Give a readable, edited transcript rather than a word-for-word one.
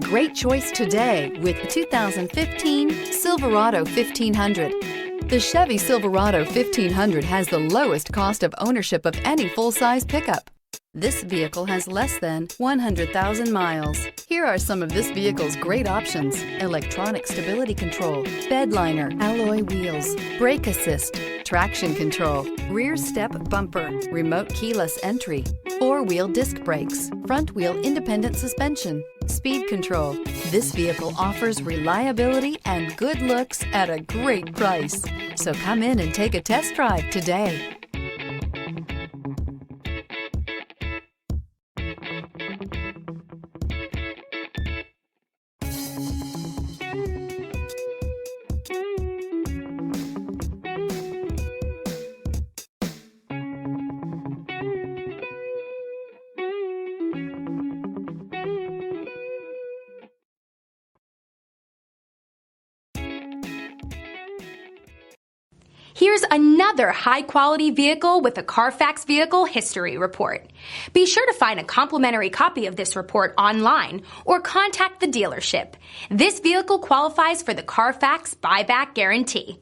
great choice today with the 2015 Silverado 1500. The Chevy Silverado 1500 has the lowest cost of ownership of any full-size pickup. This vehicle has less than 100,000 miles. Here are some of this vehicle's great options: electronic stability control, bed liner, alloy wheels, brake assist, traction control, rear step bumper, remote keyless entry, four-wheel disc brakes, front-wheel independent suspension, speed control. This vehicle offers reliability and good looks at a great price. So come in and take a test drive today. Here's another high-quality vehicle with a Carfax Vehicle History Report. Be sure to find a complimentary copy of this report online or contact the dealership. This vehicle qualifies for the Carfax Buyback Guarantee.